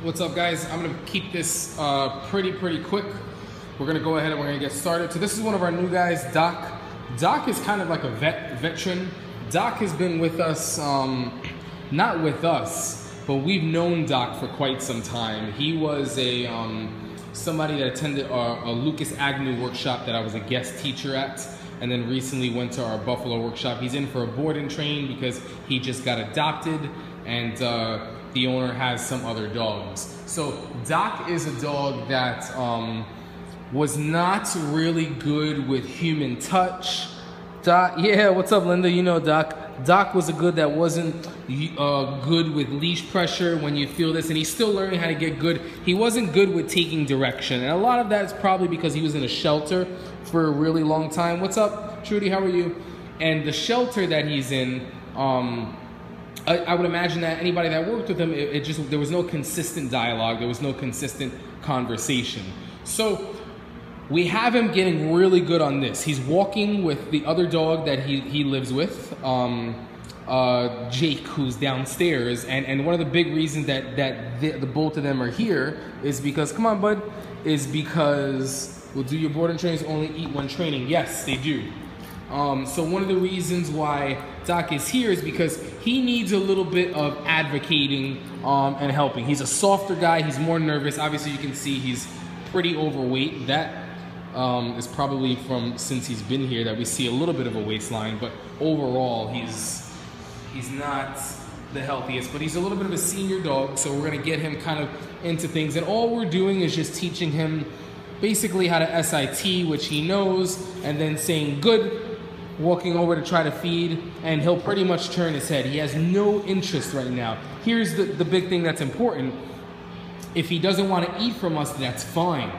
What's up, guys? I'm gonna keep this pretty quick. We're gonna go ahead and we're gonna get started. So this is one of our new guys, Doc. Doc is kind of like a veteran. Doc has been with us, not with us, but we've known Doc for quite some time. He was a somebody that attended a Lucas Agnew workshop that I was a guest teacher at, and then recently went to our Buffalo workshop. He's in for a board and train because he just got adopted, and the owner has some other dogs. So Doc is a dog that was not really good with human touch. Doc, yeah, what's up, Linda? You know Doc. Doc was a good that wasn't good with leash pressure when you feel this, and he's still learning how to get good. He wasn't good with taking direction, and a lot of that is probably because he was in a shelter for a really long time. What's up, Trudy? How are you? And the shelter that he's in, I would imagine that anybody that worked with him, there was no consistent dialogue, there was no consistent conversation. So we have him getting really good on this. He's walking with the other dog that he lives with, Jake, who's downstairs. And one of the big reasons that the both of them are here is because, come on, bud, is because, well, do your board and trainers only eat when training? Yes, they do. So one of the reasons why Doc is here is because he needs a little bit of advocating and helping. He's a softer guy, he's more nervous. Obviously you can see he's pretty overweight. That is probably from since he's been here that we see a little bit of a waistline, but overall he's not the healthiest, but he's a little bit of a senior dog, so we're gonna get him kind of into things, and all we're doing is just teaching him basically how to SIT, which he knows, and then saying good, walking over to try to feed, and he'll pretty much turn his head. He has no interest right now. Here's the big thing that's important. If he doesn't want to eat from us, that's fine,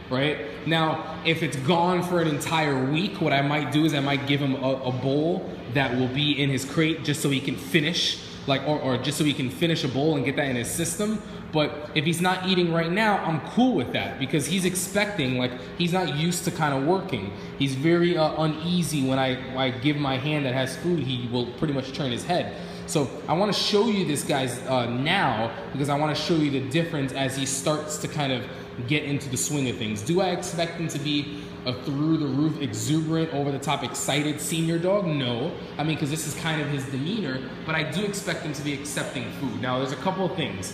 right? Now, if it's gone for an entire week, what I might do is I might give him a bowl that will be in his crate just so he can finish, like, or just so he can finish a bowl and get that in his system. But if he's not eating right now, I'm cool with that because he's expecting, like, he's not used to kind of working. He's very uneasy when I give my hand that has food. He will pretty much turn his head. So I want to show you this guy's now because I want to show you the difference as he starts to kind of get into the swing of things. Do I expect him to be a through-the-roof, exuberant, over-the-top, excited senior dog? No. I mean, because this is kind of his demeanor, but I do expect him to be accepting food. Now, there's a couple of things.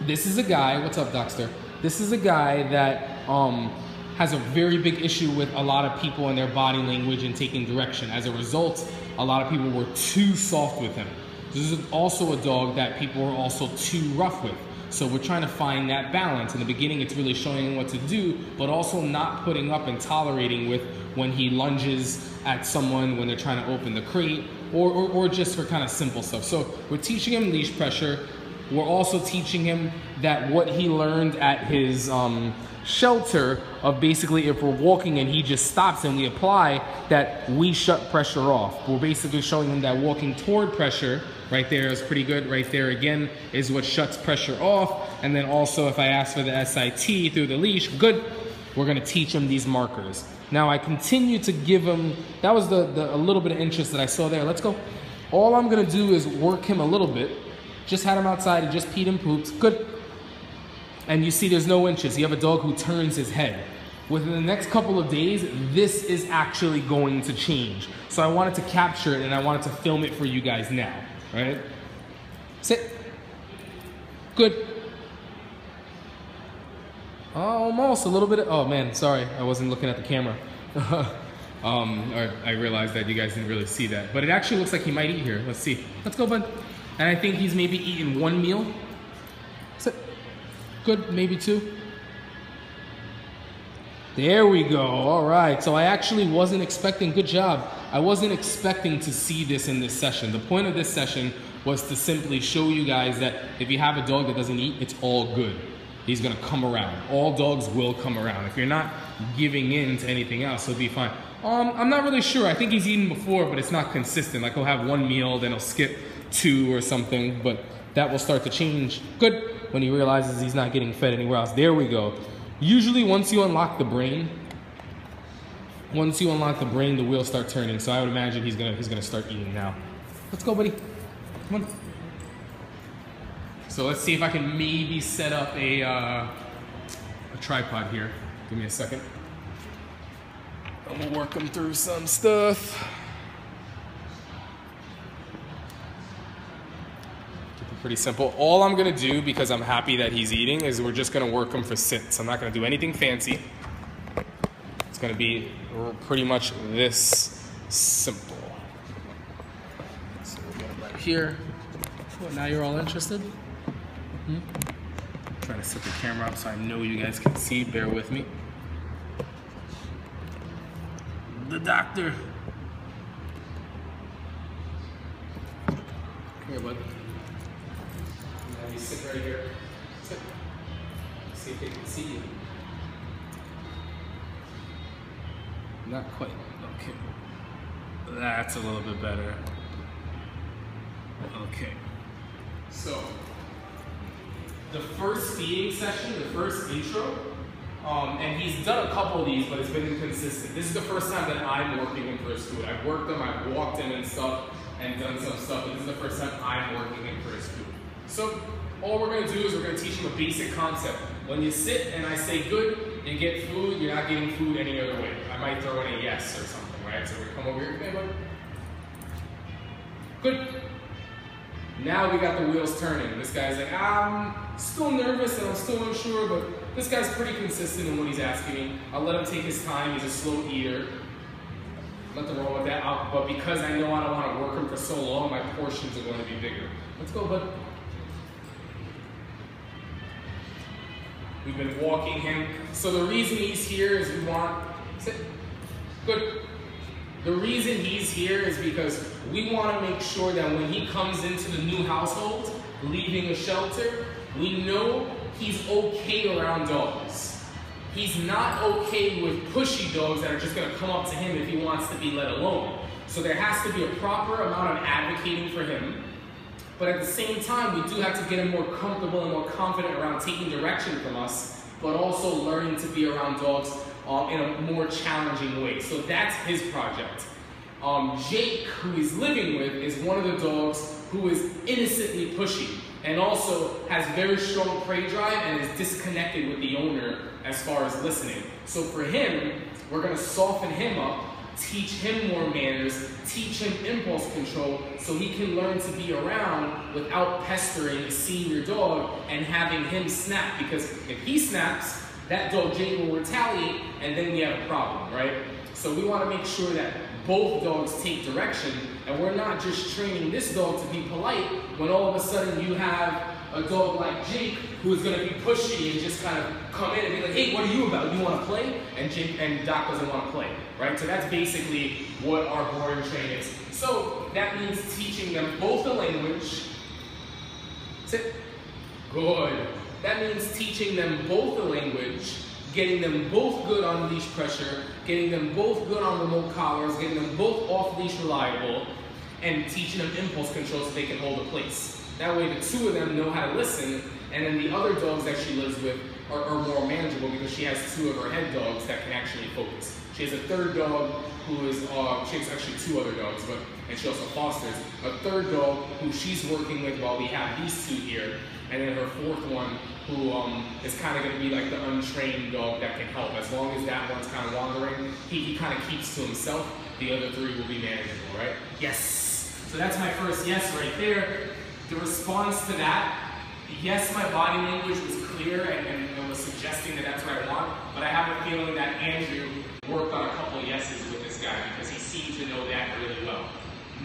This is a guy, what's up, Doxter? This is a guy that has a very big issue with a lot of people and their body language and taking direction. As a result, a lot of people were too soft with him. This is also a dog that people were also too rough with. So we're trying to find that balance. In the beginning, it's really showing him what to do, but also not putting up and tolerating with when he lunges at someone when they're trying to open the crate, or just for kind of simple stuff. So we're teaching him leash pressure. We're also teaching him that what he learned at his shelter of basically if we're walking and he just stops and we apply, that we shut pressure off. We're basically showing him that walking toward pressure, right there is pretty good. Right there again is what shuts pressure off. And then also if I ask for the SIT through the leash, good, we're gonna teach him these markers. Now I continue to give him, that was a little bit of interest that I saw there. Let's go. All I'm gonna do is work him a little bit. Just had him outside, he just peed and pooped, good. And you see there's no interest. You have a dog who turns his head. Within the next couple of days, this is actually going to change. So I wanted to capture it and I wanted to film it for you guys now, right? Sit. Good. Almost a little bit, oh man, sorry, I wasn't looking at the camera. I realized that you guys didn't really see that. But it actually looks like he might eat here. Let's see. Let's go, bud. And I think he's maybe eaten one meal. Sit. Good, maybe two. There we go, all right. So I actually wasn't expecting, good job. I wasn't expecting to see this in this session. The point of this session was to simply show you guys that if you have a dog that doesn't eat, it's all good. He's gonna come around. All dogs will come around. If you're not giving in to anything else, he'll be fine. I'm not really sure. I think he's eaten before, but it's not consistent. Like he'll have one meal, then he'll skip two or something, but that will start to change. Good, when he realizes he's not getting fed anywhere else. There we go. Usually once you unlock the brain, the wheels start turning. So I would imagine he's gonna start eating now. Let's go, buddy. Come on. So let's see if I can maybe set up a tripod here. Give me a second. I'm gonna work him through some stuff. Pretty simple. All I'm gonna do, because I'm happy that he's eating, is we're just gonna work him for sits. I'm not gonna do anything fancy. It's gonna be pretty much this simple. So we'll get him right here. Well, now you're all interested? Trying to set the camera up so I know you guys can see. Bear with me. The doctor. Come here, bud. Now you sit right here. Sit. See if they can see you. Not quite. Okay. That's a little bit better. Okay. So, the first feeding session, the first intro, and he's done a couple of these, but it's been inconsistent. This is the first time that I'm working him for his food. I've worked him, I've walked him and stuff, and done some stuff, but this is the first time I'm working him for his food. So, all we're gonna do is we're gonna teach him a basic concept. When you sit and I say good, you get food, you're not getting food any other way. I might throw in a yes or something, right? So we're gonna come over here, hey bud. Good. Now we got the wheels turning. This guy's like, I'm still nervous and I'm still unsure, but this guy's pretty consistent in what he's asking me. I'll let him take his time. He's a slow eater. Nothing wrong with that. But because I know I don't want to work him for so long, my portions are going to be bigger. Let's go, bud. We've been walking him. So the reason he's here is we want, sit, good. The reason he's here is because we want to make sure that when he comes into the new household, leaving a shelter, we know he's okay around dogs. He's not okay with pushy dogs that are just going to come up to him if he wants to be let alone. So there has to be a proper amount of advocating for him. But at the same time, we do have to get him more comfortable and more confident around taking direction from us, but also learning to be around dogs in a more challenging way. So that's his project. Jake, who he's living with, is one of the dogs who is innocently pushy and also has very strong prey drive and is disconnected with the owner as far as listening. So for him, we're going to soften him up, teach him more manners, teach him impulse control so he can learn to be around without pestering a senior dog and having him snap, because if he snaps, that dog Jake will retaliate and then we have a problem, right? So we want to make sure that both dogs take direction, and we're not just training this dog to be polite when all of a sudden you have a dog like Jake who is going to be pushy and just kind of come in and be like, hey, what are you about? You want to play? And Doc doesn't want to play, right? So that's basically what our boarding train is. So that means teaching them both the language. Sit. Good. That means teaching them both the language, getting them both good on leash pressure, getting them both good on remote collars, getting them both off leash reliable, and teaching them impulse control so they can hold a place. That way the two of them know how to listen, and then the other dogs that she lives with are more manageable because she has two of her head dogs that can actually focus. She has a third dog who is, she has actually two other dogs, and she also fosters a third dog who she's working with while we have these two here, and then her fourth one who is kind of going to be like the untrained dog that can help. As long as that one's kind of wandering, he kind of keeps to himself. The other three will be manageable, right? Yes. So that's my first yes right there. The response to that, yes, my body language was clear and was suggesting that that's what I want, but I have a feeling that Andrew worked on a couple of yeses with this guy because he seemed to know that really well.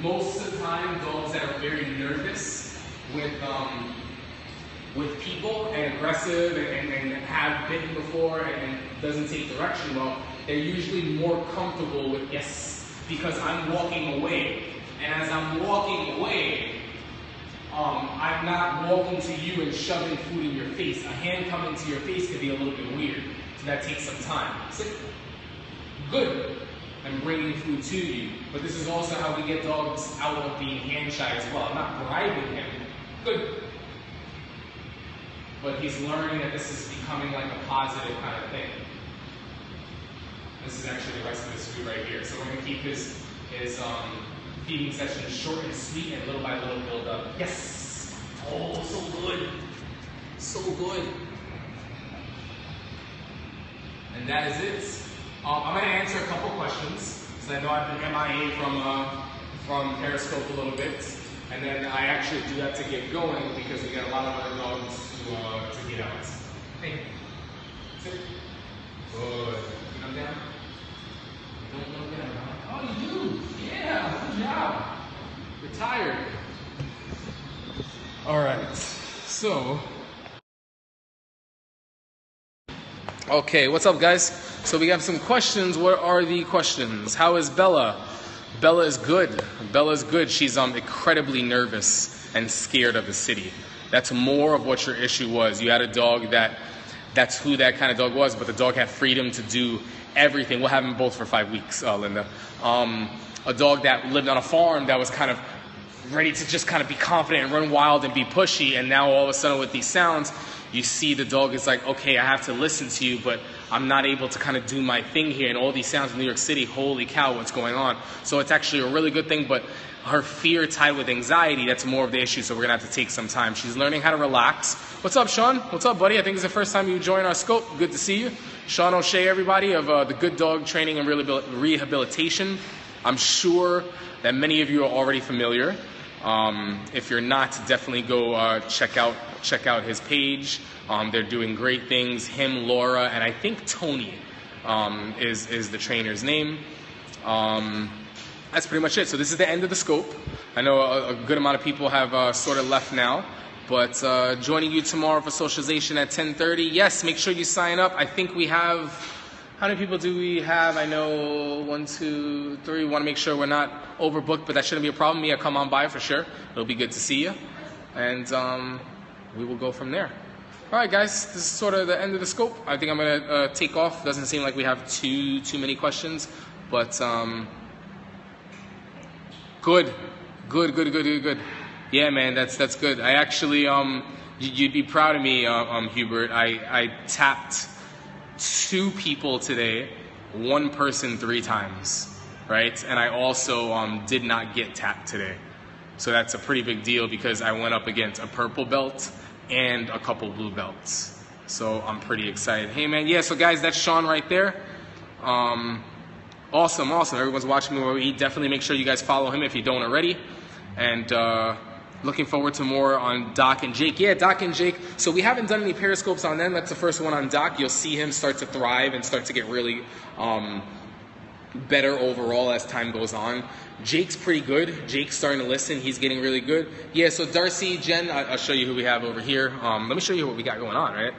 Most of the time, dogs that are very nervous with people and aggressive and have bitten before and doesn't take direction well, they're usually more comfortable with yes, because I'm walking away. And as I'm walking away, I'm not walking to you and shoving food in your face. A hand coming to your face could be a little bit weird, so that takes some time. Sit. Good. I'm bringing food to you. But this is also how we get dogs out of being hand shy as well. I'm not bribing him. Good. But he's learning that this is becoming like a positive kind of thing. This is actually the rest of his food right here. So we're going to keep his feeding session short and sweet and little by little build up. Yes! Oh, so good! So good. And that is it. I'm going to answer a couple questions, because I know I've been MIA from Periscope a little bit. And then I actually do that to get going, because we got a lot of other dogs to get out. Hey, sit. Good. You come down? Don't look down, huh? Oh, you do? Yeah, good job. You're tired. All right, so. Okay, what's up, guys? So we have some questions. What are the questions? How is Bella? Bella is good. Bella is good. She's incredibly nervous and scared of the city. That's more of what your issue was. You had a dog that's who that kind of dog was, but the dog had freedom to do everything. We'll have them both for 5 weeks, Linda. A dog that lived on a farm that was kind of ready to just kind of be confident and run wild and be pushy, and now all of a sudden with these sounds, you see the dog is like, okay, I have to listen to you, but I'm not able to kind of do my thing here. And all these sounds in New York City, holy cow, what's going on? So it's actually a really good thing, but her fear tied with anxiety, that's more of the issue, so we're going to have to take some time. She's learning how to relax. What's up, Sean? What's up, buddy? I think it's the first time you joined our scope. Good to see you. Sean O'Shea, everybody, of the Good Dog Training and Rehabilitation. I'm sure that many of you are already familiar. If you're not, definitely go check out his page. They're doing great things. Him, Laura, and I think Tony is the trainer's name. That's pretty much it. So this is the end of the scope. I know a good amount of people have sort of left now, but joining you tomorrow for socialization at 10:30. Yes, make sure you sign up. I think we have, how many people do we have? I know 1, 2, 3. Want to make sure we're not overbooked, but that shouldn't be a problem. Mia, come on by for sure. It'll be good to see you. And we will go from there. All right, guys, this is sort of the end of the scope. I think I'm going to take off. Doesn't seem like we have too many questions, but good. Yeah, man, that's good. I actually, you'd be proud of me, Hubert. I tapped 2 people today, 1 person 3 times, right? And I also did not get tapped today. So that's a pretty big deal, because I went up against a purple belt and a couple blue belts. So I'm pretty excited. Hey, man, yeah, so guys, that's Sean right there. Awesome. Everyone's watching me while we eat. Definitely make sure you guys follow him if you don't already. And looking forward to more on Doc and Jake. Yeah, Doc and Jake. So we haven't done any periscopes on them. That's the first one on Doc. You'll see him start to thrive and start to get really better overall as time goes on. Jake's pretty good. Jake's starting to listen. He's getting really good. Yeah, so Darcy, Jen, I'll show you who we have over here. Let me show you what we got going on, right?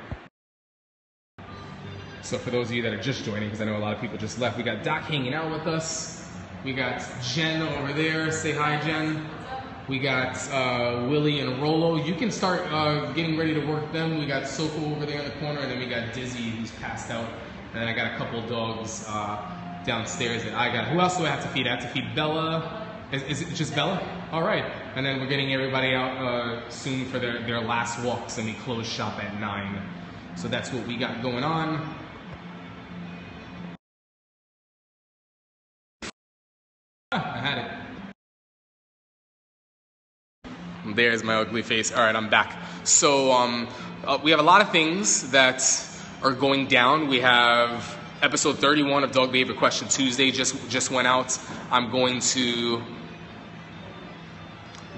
So for those of you that are just joining, because I know a lot of people just left, we got Doc hanging out with us. We got Jen over there. Say hi, Jen. We got Willie and Rolo. You can start getting ready to work them. We got Soko over there in the corner, and then we got Dizzy, who's passed out. And then I got a couple dogs downstairs that I got. Who else do I have to feed? I have to feed Bella. Is it just Bella? All right. And then we're getting everybody out soon for their last walks, and we close shop at 9. So that's what we got going on. I had it. There's my ugly face. All right, I'm back. So we have a lot of things that are going down. We have episode 31 of Dog Behavior Question Tuesday just went out. I'm going to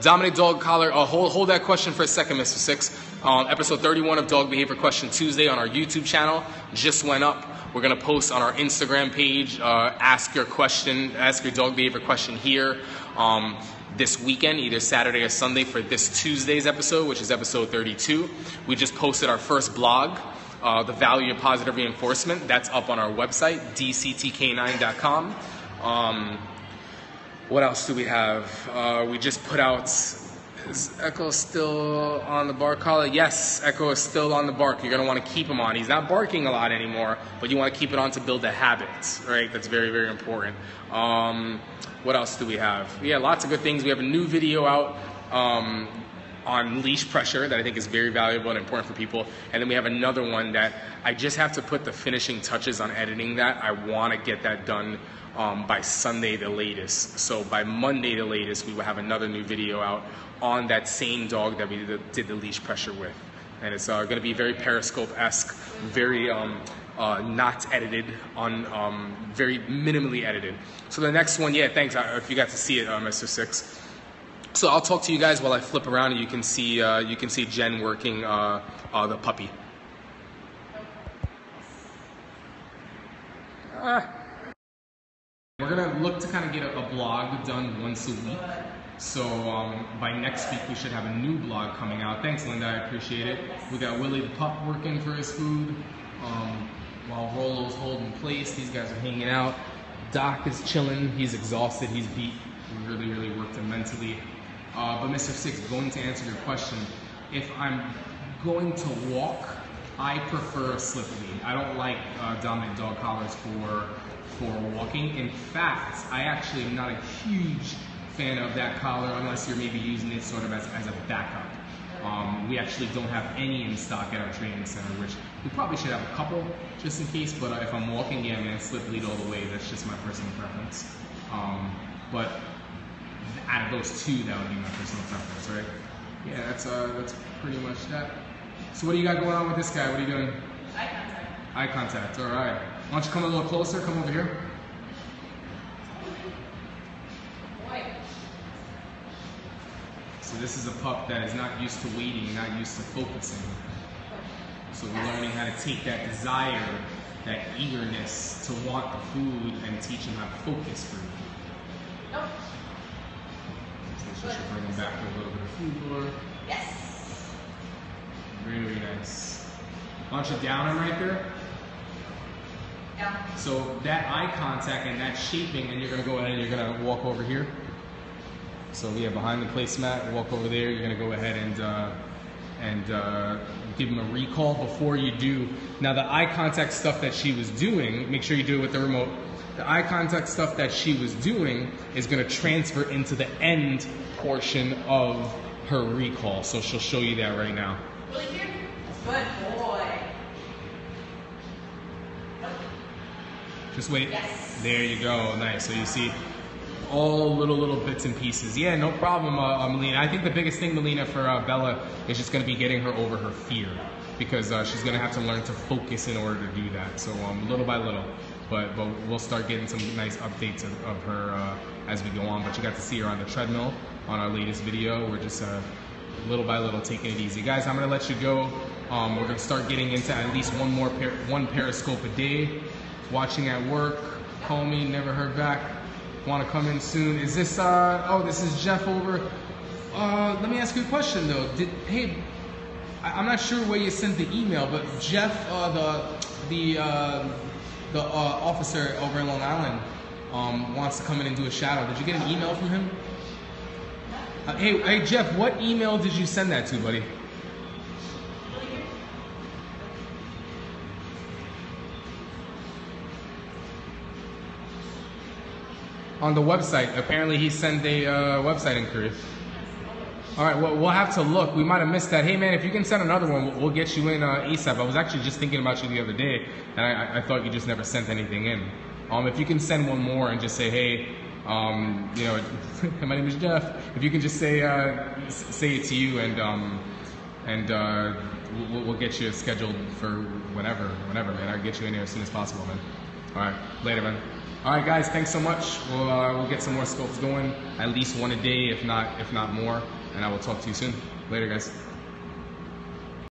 Dominic Dog Collar. Hold that question for a second, Mr. Six. Episode 31 of Dog Behavior Question Tuesday on our YouTube channel just went up. We're going to post on our Instagram page, ask your dog behavior question here this weekend, either Saturday or Sunday for this Tuesday's episode, which is episode 32. We just posted our first blog, The Value of Positive Reinforcement. That's up on our website, dctk9.com. What else do we have? We just put out, is Echo still on the bark collar? Yes, Echo is still on the bark. You're going to want to keep him on. He's not barking a lot anymore, but you want to keep it on to build a habit, right? That's very, very important. What else do we have? Yeah, lots of good things. We have a new video out on leash pressure that I think is very valuable and important for people. And then we have another one that I just have to put the finishing touches on editing that. I want to get that done by Sunday the latest. So by Monday the latest, we will have another new video out on that same dog that we did the leash pressure with. and it's going to be very Periscope-esque, very not edited, very minimally edited. So the next one, yeah, thanks if you got to see it, Mr. Six. So I'll talk to you guys while I flip around, and you can see Jen working the puppy. We're gonna look to kind of get a blog done once a week. So by next week we should have a new blog coming out. Thanks, Linda, I appreciate it. We got Willie the pup working for his food. While Rolo's holding place, these guys are hanging out. Doc is chilling. He's exhausted. He's beat. We really worked him mentally. But Mr. Six, going to answer your question, if I'm going to walk, I prefer a slip lead. I don't like dominant dog collars for walking. In fact, I actually am not a huge fan of that collar unless you're maybe using it sort of as a backup. We actually don't have any in stock at our training center, which we probably should have a couple just in case, but if I'm walking, yeah, man, slip lead all the way. That's just my personal preference. But out of those two, that would be my personal preference, right? Yeah, that's pretty much that. So what do you got going on with this guy? What are you doing? Eye contact. Eye contact, all right. Why don't you come a little closer? Come over here. Boy. So this is a pup that is not used to waiting, not used to focusing. So we're learning how to take that desire, that eagerness to want the food and teach him how to focus for it. Nope. So she should bring him back with a little bit of food for her. Yes. Very nice. Why don't you down him right there? Yeah. So that eye contact and that shaping, and you're gonna go ahead and you're gonna walk over here. So yeah, behind the placemat, walk over there. You're gonna go ahead and give him a recall before you do. Now the eye contact stuff that she was doing, make sure you do it with the remote. The eye contact stuff that she was doing is gonna transfer into the end portion of her recall. So she'll show you that right now. Really here? Good boy. Just wait. Yes. There you go. Nice. So you see all little bits and pieces. Yeah, no problem, Melina. I think the biggest thing, Melina, for Bella is just going to be getting her over her fear, because she's going to have to learn to focus in order to do that. So little by little. But we'll start getting some nice updates of her as we go on. But you got to see her on the treadmill on our latest video. We're just little by little taking it easy. Guys, I'm going to let you go. We're going to start getting into at least one Periscope a day. Watching at work, call me, never heard back, want to come in soon. Is this, oh, this is Jeff over. Let me ask you a question though. I'm not sure where you sent the email, but Jeff, the officer over in Long Island, wants to come in and do a shadow. Did you get an email from him? Hey Jeff, what email did you send that to, buddy? On the website. Apparently he sent a website inquiry. All right, well, we'll have to look. We might have missed that. Hey man, if you can send another one, we'll get you in ASAP. I was actually just thinking about you the other day, and I thought you just never sent anything in. If you can send one more and just say, hey, you know, my name is Jeff. If you can just say it to you, and we'll get you scheduled for whenever, man. I'll get you in here as soon as possible, man. All right, later, man. All right, guys, thanks so much. We'll get some more scopes going, at least one a day, if not more. And I will talk to you soon. Later, guys.